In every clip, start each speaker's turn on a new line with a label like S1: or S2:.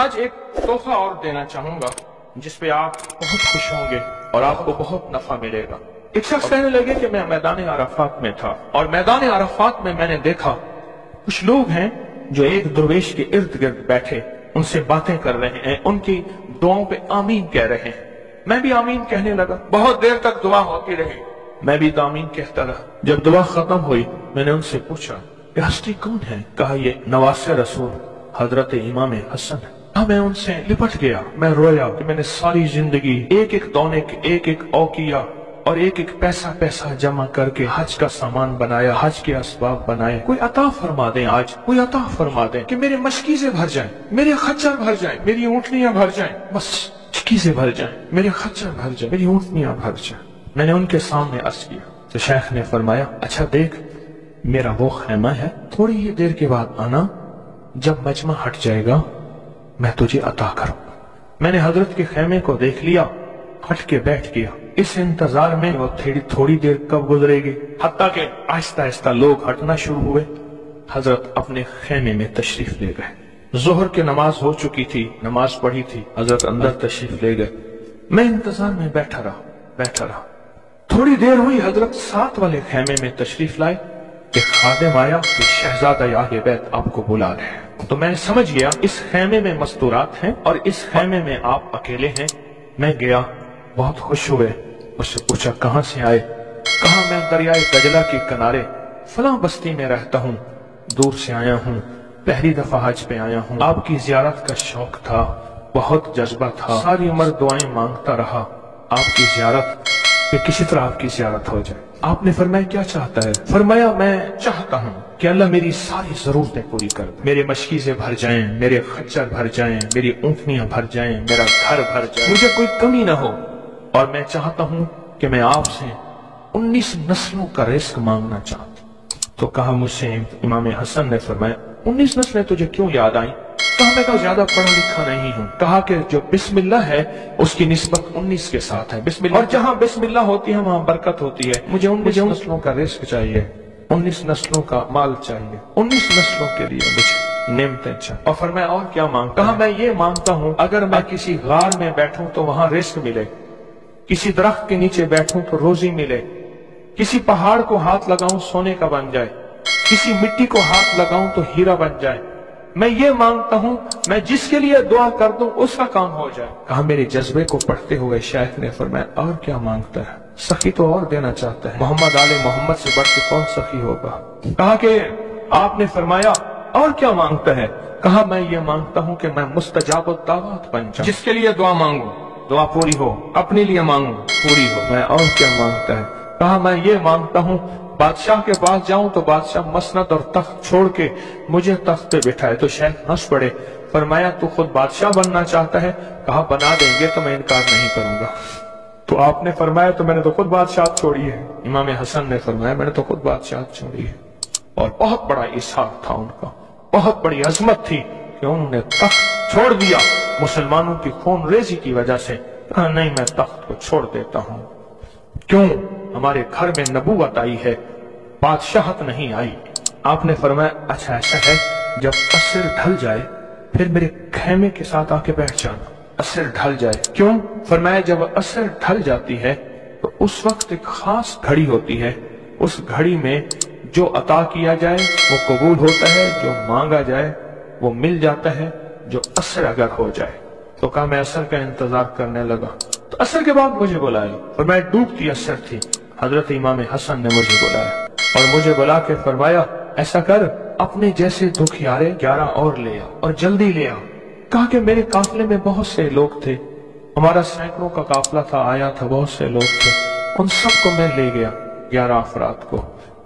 S1: آج ایک تحفہ اور دینا چاہوں گا جس پہ آپ بہت خوش ہوں گے اور آپ کو بہت نفع ملے گا۔ ایک شخص کہنے لگے کہ میں میدان عرفات میں تھا اور میدان عرفات میں نے دیکھا کچھ لوگ ہیں جو ایک درویش کے ارد گرد بیٹھے ان سے باتیں کر رہے ہیں، ان کی دعاؤں پہ آمین کہہ رہے ہیں۔ میں بھی آمین کہنے لگا، بہت دیر تک دعا ہوتی رہی، میں بھی آمین کہتا رہا۔ جب دعا ختم ہوئی میں نے ان سے پوچھا یہ ہستی کون ہے؟ کہا یہ نواسہ رسول حضرت امام حسن ہے۔ میں ان سے لپٹ گیا، میں رویا کہ میں نے ساری زندگی ایک ایک دونے ایک ایک اوقیہ اور ایک ایک پیسہ جمع کر کے حج کا سامان بنایا، حج کے اسباب بنائے۔ کوئی عطا فرما دیں، آج کوئی عطا فرما دیں کہ میرے مشکیزیں بھر جائیں، میرے خچر بھر جائیں، میری اونٹنیاں بھر جائیں، بس مشکیزیں بھر جائیں، میرے خچر بھر جائیں، میری اونٹنیاں بھر جائیں۔ میں نے ان کے سامنے عرض کیا تو شیخ نے فرمایا اچھا دیکھ میرا وہ خیمہ ہے، تھوڑی ہی دیر کے بعد آنا، جب مجمع ہٹ جائے گا میں تجھے عطا کروں۔ میں نے حضرت کے خیمے کو دیکھ لیا، ہٹ کے بیٹھ گیا، اس انتظار میں وہ تھوڑی دیر کب گزرے گی، حتیٰ کہ آہستہ آہستہ لوگ ہٹنا شروع ہوئے۔ حضرت اپنے خیمے میں تشریف لے گئے۔ ظہر کی نماز ہو چکی تھی، نماز پڑھی تھی، حضرت اندر تشریف لے گئے۔ میں انتظار میں بیٹھا رہا۔ تھوڑی دیر ہوئی، حضرت ساتھ والے خیمے میں تشریف لائے، ایک خادم آیا کہ شہزادہ اہل بیت آپ کو بلا رہے ہیں۔ تو میں سمجھ گیا اس خیمے میں مستورات ہیں اور اس خیمے میں آپ اکیلے ہیں۔ میں گیا، بہت خوش ہوئے، اس سے پوچھا کہاں سے آئے؟ کہا میں دریائے دجلہ کے کنارے فلاں بستی میں رہتا ہوں، دور سے آیا ہوں، پہلی دفعہ حج پہ آیا ہوں، آپ کی زیارت کا شوق تھا، بہت جذبہ تھا، ساری عمر دعائیں مانگتا رہا آپ کی زیارت کہ کسی طرح آپ کی زیارت ہو جائے۔ آپ نے فرمایا کیا چاہتا ہے؟ فرمایا میں چاہتا ہوں کہ اللہ میری ساری ضرورتیں پوری کر دے، میرے مشکیزیں بھر جائیں، میرے خچر بھر جائیں، میری اونٹنیاں بھر جائیں، میرا گھر بھر جائے، مجھے کوئی کمی نہ ہو، اور میں چاہتا ہوں کہ میں آپ سے 19 نسلوں کا رزق مانگنا چاہتا ہوں۔ تو کہا مجھ سے امام حسن نے فرمایا 19 نسلیں تجھے کیوں یاد آئیں؟ کہا میں تو زیادہ پڑھا لکھا نہیں ہوں۔ کہا کہ جو بسم اللہ ہے اس کی نسبت 19 کے ساتھ ہے، بسم اللہ، اور جہاں بسم اللہ ہوتی ہے وہاں برکت ہوتی ہے۔ مجھے 19 نسلوں کا رزق چاہیے، 19 نسلوں کا مال چاہیے، 19 نسلوں کے لیے مجھے نعمتیں چاہیے۔ اور فرمایا اور کیا مانگتا؟ کہا میں یہ مانگتا ہوں اگر میں کسی غار میں بیٹھوں تو وہاں رزق ملے، کسی درخت کے نیچے بیٹھوں تو روزی ملے، کسی پہاڑ کو ہاتھ لگاؤں سونے کا بن جائے، کسی مٹی کو ہاتھ لگاؤں تو ہیرا بن جائے۔ میں یہ مانگتا ہوں میں جس کے لیے دعا کر دوں اس کا کام ہو جائے۔ کہا میرے جذبے کو پڑھتے ہوئے شیخ نے فرمایا اور کیا مانگتا ہے؟ سخی تو اور دینا چاہتا ہے، محمد آل محمد سے بڑھ کے کون سخی ہوگا؟ کہا کہ آپ نے فرمایا اور کیا مانگتا ہے؟ کہا میں یہ مانگتا ہوں کہ میں مستجاب الدعوات بن جاؤں، جس کے لیے دعا مانگوں دعا پوری ہو، اپنے لیے مانگوں پوری ہو۔ میں اور کیا مانگتا ہے؟ کہا میں یہ مانگتا ہوں بادشاہ کے پاس جاؤں تو بادشاہ مسند اور تخت چھوڑ کے مجھے تخت پہ بٹھائے۔ تو شیخ ہنس پڑے، فرمایا تو خود بادشاہ بننا چاہتا ہے؟ کہا بنا دیں گے تو میں انکار نہیں کروں گا۔ تو آپ نے فرمایا تو میں نے تو خود بادشاہت چھوڑی ہے۔ امام حسن نے فرمایا میں نے تو خود بادشاہت چھوڑی ہے۔ اور بہت بڑا اصرار تھا ان کا، بہت بڑی عظمت تھی کہ انہوں نے تخت چھوڑ دیا مسلمانوں کی خون ریزی کی وجہ سے۔ کہا نہیں میں تخت کو چھوڑ دیتا ہوں، کیوں؟ ہمارے گھر میں نبوت آئی ہے، بادشاہت نہیں آئی۔ آپ نے فرمایا اچھا ایسا ہے، جب عصر ڈھل جائے پھر میرے خیمے کے ساتھ آ کے بیٹھ جانا۔ عصر ڈھل جائے کیوں؟ فرمایا جب عصر ڈھل جاتی ہے تو اس وقت ایک خاص گھڑی ہوتی ہے، اس گھڑی میں جو عطا کیا جائے وہ قبول ہوتا ہے، جو مانگا جائے وہ مل جاتا ہے، جو عصر اگر ہو جائے۔ تو کہا میں عصر کا انتظار کرنے لگا، تو عصر کے بعد مجھے بلایا، فرمایا ڈوبتی عصر تھی، حضرت امام حسن نے مجھے بلایا اور مجھے بلا کے فرمایا ایسا کر اپنے جیسے دکھیارے 11 اور لے آ اور جلدی لے آ۔ کہا کہ میرے قافلے میں بہت سے لوگ تھے، ہمارا سینکڑوں کا قافلہ تھا، آیا تھا، بہت سے لوگ تھے، ان سب کو میں لے گیا، 11 افراد کو،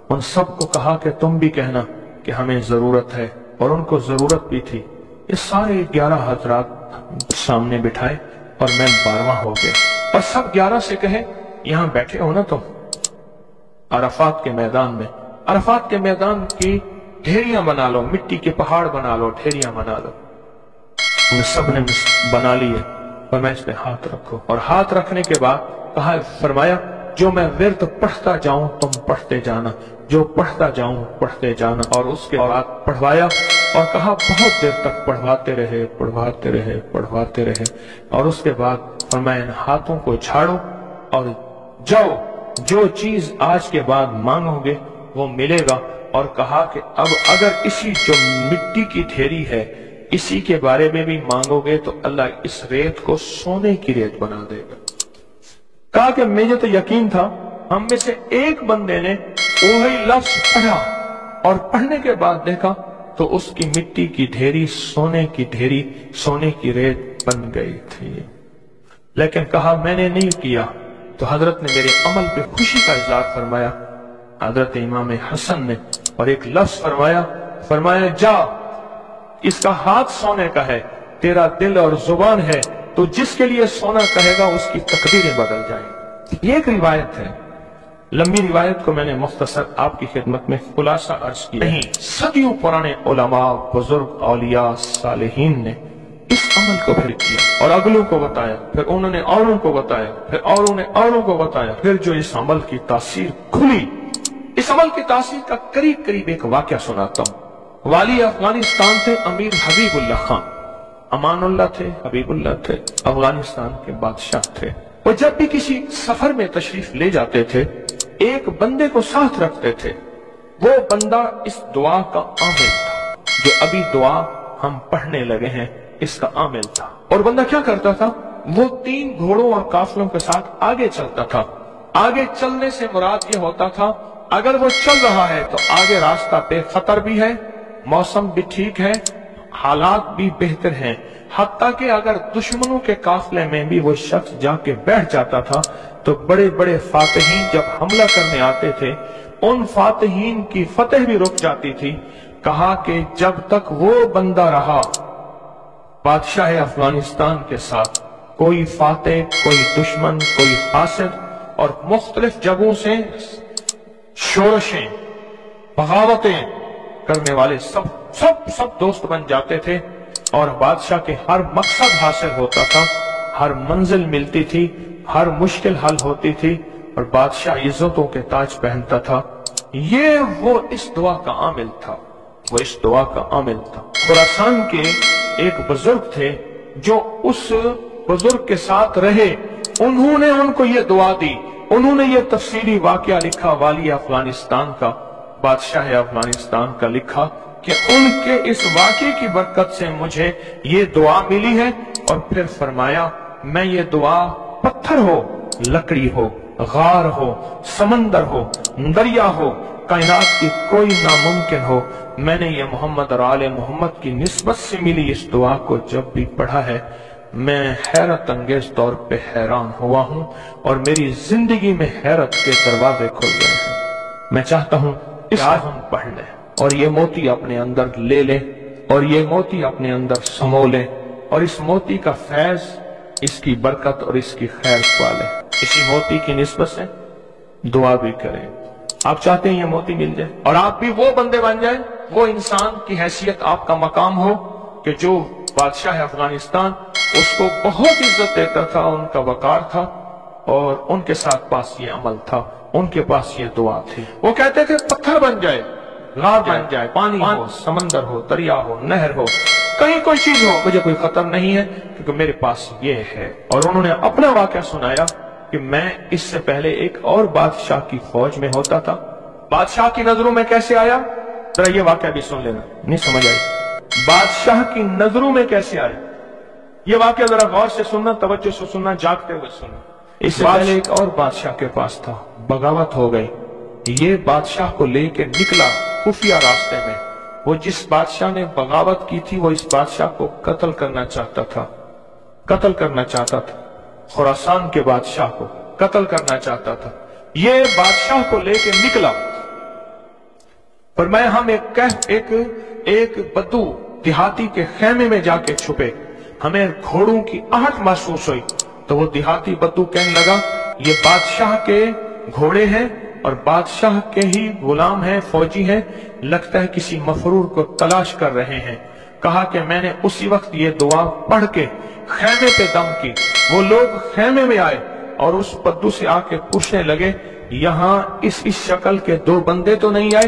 S1: ان سب کو کہا کہ تم بھی کہنا کہ ہمیں ضرورت ہے، اور ان کو ضرورت بھی تھی۔ یہ سارے 11 حضرات سامنے بٹھائے اور میں 12واں ہو گیا، اور سب 11 سے کہے یہاں بیٹھے ہو نا تم عرفات کے میدان میں، عرفات کے میدان کی ڈھیریاں بنا لو، مٹی کے پہاڑ بنا لو، ڈھیریاں بنا لو۔ ان سب نے بنا لیے، اور میں اس پہ ہاتھ رکھو، اور ہاتھ رکھنے کے بعد کہا فرمایا جو میں ورد پڑھتا جاؤں تم پڑھتے جانا، جو پڑھتا جاؤں پڑھتے جانا، اور اس کے بعد پڑھوایا اور کہا بہت دیر تک پڑھواتے رہے اور اس کے بعد فرمایا ان ہاتھوں کو جھاڑو اور جاؤ، جو چیز آج کے بعد مانگو گے وہ ملے گا، اور کہا کہ اب اگر اسی جو مٹی کی ڈھیری ہے اسی کے بارے میں بھی مانگو گے تو اللہ اس ریت کو سونے کی ریت بنا دے گا۔ کہا کہ مجھے تو یقین تھا، ہم میں سے ایک بندے نے وہی لفظ پڑھا اور پڑھنے کے بعد دیکھا تو اس کی مٹی کی ڈھیری سونے کی ریت بن گئی تھی، لیکن کہا میں نے نہیں کیا۔ تو حضرت نے میرے عمل پہ خوشی کا اظہار فرمایا، حضرت امام حسن نے، اور ایک لفظ فرمایا جا، اس کا ہاتھ سونے کا ہے، تیرا دل اور زبان ہے، تو جس کے لیے سونا کہے گا اس کی تقدیریں بدل جائیں۔ یہ ایک روایت ہے، لمبی روایت کو میں نے مختصر آپ کی خدمت میں خلاصہ عرض کیا۔ نہیں، صدیوں پرانے علماء، بزرگ، اولیاء، صالحین نے اس عمل کو پھر کیا اور اگلوں کو بتایا، پھر انہوں نے اوروں کو بتایا، پھر اوروں نے اوروں کو بتایا، پھر جو اس عمل کی تاثیر کھلی، اس عمل کی تاثیر کا قریب ایک واقعہ سناتا ہوں۔ والی افغانستان تھے امیر حبیب اللہ خان، امان اللہ تھے، حبیب اللہ تھے، افغانستان کے بادشاہ تھے۔ وہ جب بھی کسی سفر میں تشریف لے جاتے تھے ایک بندے کو ساتھ رکھتے تھے، وہ بندہ اس دعا کا عامل تھا، جو ابھی دعا ہم پڑھنے لگے ہیں اس کا عامل تھا۔ اور بندہ کیا کرتا تھا، وہ 3 گھوڑوں اور قافلوں کے ساتھ آگے چلتا تھا۔ آگے چلنے سے مراد یہ ہوتا تھا اگر وہ چل رہا ہے تو آگے راستہ بے خطر بھی ہے، موسم بھی ٹھیک ہے، حالات بھی بہتر ہیں، حتیٰ کہ اگر دشمنوں کے قافلے میں بھی وہ شخص جا کے بیٹھ جاتا تھا تو بڑے بڑے فاتحین جب حملہ کرنے آتے تھے ان فاتحین کی فتح بھی رک جاتی تھی۔ کہا کہ جب تک وہ بندہ رہا بادشاہ افغانستان کے ساتھ، کوئی فاتح، کوئی دشمن، کوئی حاسد اور مختلف جگہوں سے شورشیں، بغاوتیں کرنے والے سب دوست بن جاتے تھے، اور بادشاہ کے ہر مقصد حاصل ہوتا تھا، ہر منزل ملتی تھی، ہر مشکل حل ہوتی تھی، اور بادشاہ عزتوں کے تاج پہنتا تھا۔ یہ وہ اس دعا کا عامل تھا، وہ اس دعا کا عامل تھا۔ خراسان کے ایک بزرگ تھے جو اس بزرگ کے ساتھ رہے، انہوں نے ان کو یہ دعا دی، انہوں نے یہ تفصیلی واقعہ لکھا، والی افغانستان کا، بادشاہ افغانستان کا لکھا کہ ان کے اس واقعے کی برکت سے مجھے یہ دعا ملی ہے، اور پھر فرمایا میں یہ دعا پتھر ہو، لکڑی ہو، غار ہو، سمندر ہو، دریا ہو، کائنات کی کوئی ناممکن ہو، میں نے یہ محمد اور آل محمد کی نسبت سے ملی اس دعا کو جب بھی پڑھا ہے میں حیرت انگیز طور پہ حیران ہوا ہوں، اور میری زندگی میں حیرت کے دروازے کھل گئے ہیں۔ میں چاہتا ہوں اس آج ہم پڑھ لیں اور یہ موتی اپنے اندر لے لیں، اور یہ موتی اپنے اندر سمو لیں، اور اس موتی کا فیض، اس کی برکت اور اس کی خیر پالیں۔ اسی موتی کی نسبت سے دعا بھی کریں۔ آپ چاہتے ہیں یہ موتی مل جائے اور آپ بھی وہ بندے بن جائیں، وہ انسان کی حیثیت آپ کا مقام ہو کہ جو بادشاہ افغانستان اس کو بہت عزت دیتا تھا، ان کا وقار تھا، اور ان کے ساتھ پاس یہ عمل تھا، ان کے پاس یہ دعا تھی۔ وہ کہتے تھے پتھر بن جائے، غار بن جائے، پانی ہو، سمندر ہو، دریا ہو، نہر ہو، کہیں کوئی چیز ہو، مجھے کوئی خطر نہیں ہے کیونکہ میرے پاس یہ ہے۔ اور انہوں نے اپنا واقعہ سنایا کہ میں اس سے پہلے ایک اور بادشاہ کی فوج میں ہوتا تھا، بادشاہ کی نظروں میں کیسے آیا، ذرا یہ واقعہ بھی سن لینا، نہیں سمجھ آئی، بادشاہ کی نظروں میں کیسے آیا، یہ واقعہ ذرا غور سے سننا، توجہ سے سننا، جاگتے ہوئے سننا۔ اس سے پہلے ایک اور بادشاہ کے پاس تھا، بغاوت ہو گئی، یہ بادشاہ کو لے کے نکلا خفیہ راستے میں، وہ جس بادشاہ نے بغاوت کی تھی وہ اس بادشاہ کو قتل کرنا چاہتا تھا، خراسان کے بادشاہ کو قتل کرنا چاہتا تھا۔ یہ بادشاہ کو لے کے نکلا، فرمایا ہم ایک بدو دیہاتی کے خیمے میں جا کے چھپے، ہمیں گھوڑوں کی آہٹ محسوس ہوئی، تو وہ دیہاتی بدو کہنے لگا یہ بادشاہ کے گھوڑے ہیں اور بادشاہ کے ہی غلام ہیں، فوجی ہیں، لگتا ہے کسی مفرور کو تلاش کر رہے ہیں۔ کہا کہ میں نے اسی وقت یہ دعا پڑھ کے خیمے پہ دم کی، وہ لوگ خیمے میں آئے اور اس بدو سے آ کے پوچھنے لگے یہاں اس شکل کے 2 بندے تو نہیں آئے؟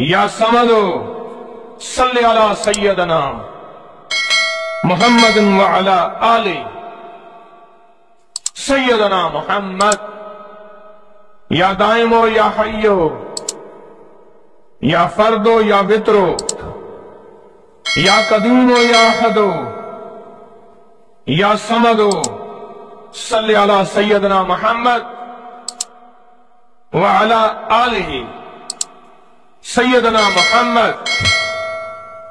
S1: یا سمدو صلی علی سیدنا محمد وعلی آل سیدنا محمد. یا دائمو یا حیو یا فردو یا وطرو یا قدیمو یا احدو یا سمدو صلی علی سیدنا محمد وعلی آلہ سیدنا محمد.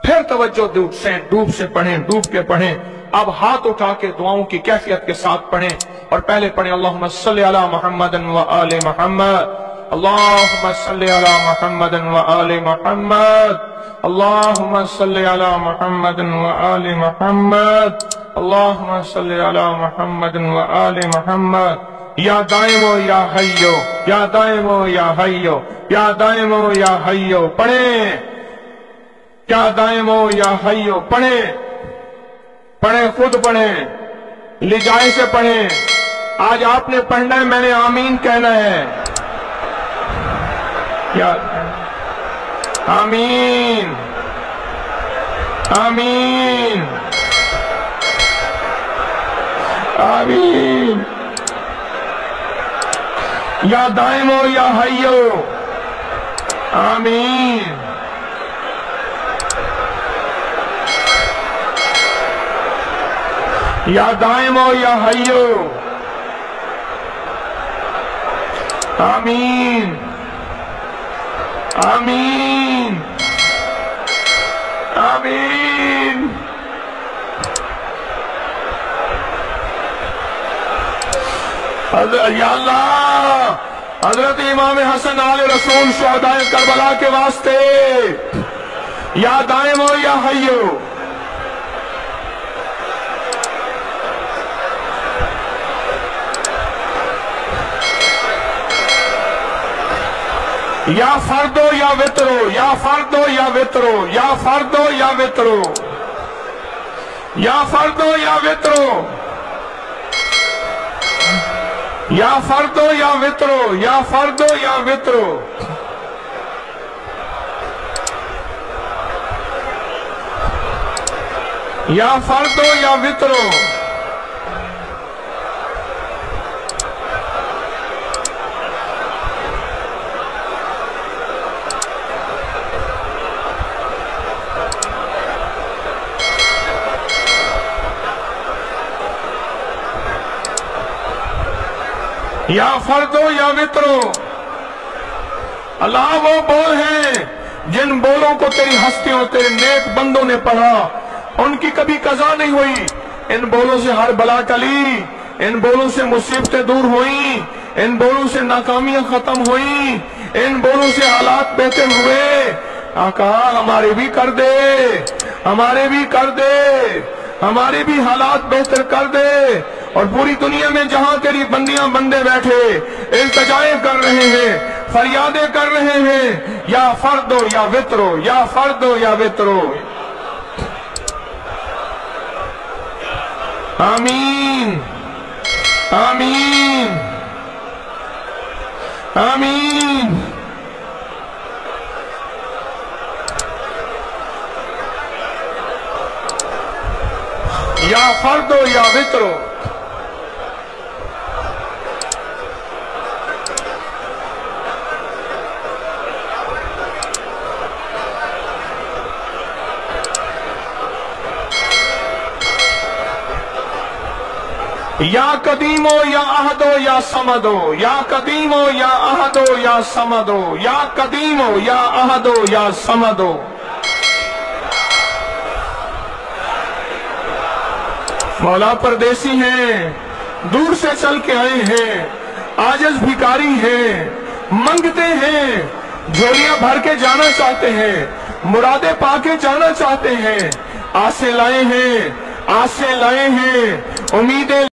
S1: پھر توجہ ڈوب سے پڑھیں، ڈوب کے پڑھیں. اب ہاتھ اٹھا کے دعاؤں کی کیفیت کے ساتھ پڑھیں، اور پہلے پڑھیں اللہم صلی علی محمد وآل محمد، اللہم صلی علی محمد وآل محمد، اللہم صلی علی محمد وآل محمد، اللہم صلی علی محمد وآل محمد. یا دائمو یا حیو یا دائمو یا حیو یا دائمو یا حیو پڑھیں. یا دائمو یا حیو پڑھیں، پڑھیں، خود پڑھیں، لجائے سے پڑھیں. آج آپ نے پڑھنا ہے، میں نے آمین کہنا ہے. یا آمین آمین آمین. یا دائمو یا حیو آمین. یا دائمو یا حیو آمین آمین آمین. یا اللہ، حضرت امام حسن آل رسول شہداء کربلا کے واسطے یا دائمو یا حیو. یا فردو یا وطرو یا فردو یا وطرو یا فردو یا وطرو یا فردو یا وطرو یا فردو یا وطرو یا فردو یا وطرو. یا فردو یا وطرو. یا فردو یا وطرو. اللہ وہ بول ہیں جن بولوں کو تیری ہستیوں تیرے نیک بندوں نے پڑھا، ان کی کبھی قضا نہیں ہوئی. ان بولوں سے ہر بلا ٹلی، ان بولوں سے مصیبتیں دور ہوئیں، ان بولوں سے ناکامیاں ختم ہوئیں، ان بولوں سے حالات بہتر ہوئے. آقا ہمارے بھی کر دے، ہمارے بھی کر دے، ہمارے بھی حالات بہتر کر دے. اور پوری دنیا میں جہاں تیری بندیاں بندے بیٹھے التجائیں کر رہے ہیں، فریادیں کر رہے ہیں، یا فردو یا وطرو یا فردو یا وطرو. آمین آمین آمین. یا فردو یا وطرو. یا قدیمو یا احدو یا سمدو یا قدیمو یا احدو یا سمدو یا قدیمو یا احدو یا سمدو. مولا پردیسی ہیں، دور سے چل کے آئے ہیں، عاجز بھکاری ہیں، منگتے ہیں، جھولیاں بھر کے جانا چاہتے ہیں، مرادیں پا کے جانا چاہتے ہیں. آسیں لائے ہیں، آسیں لائے ہیں، امیدیں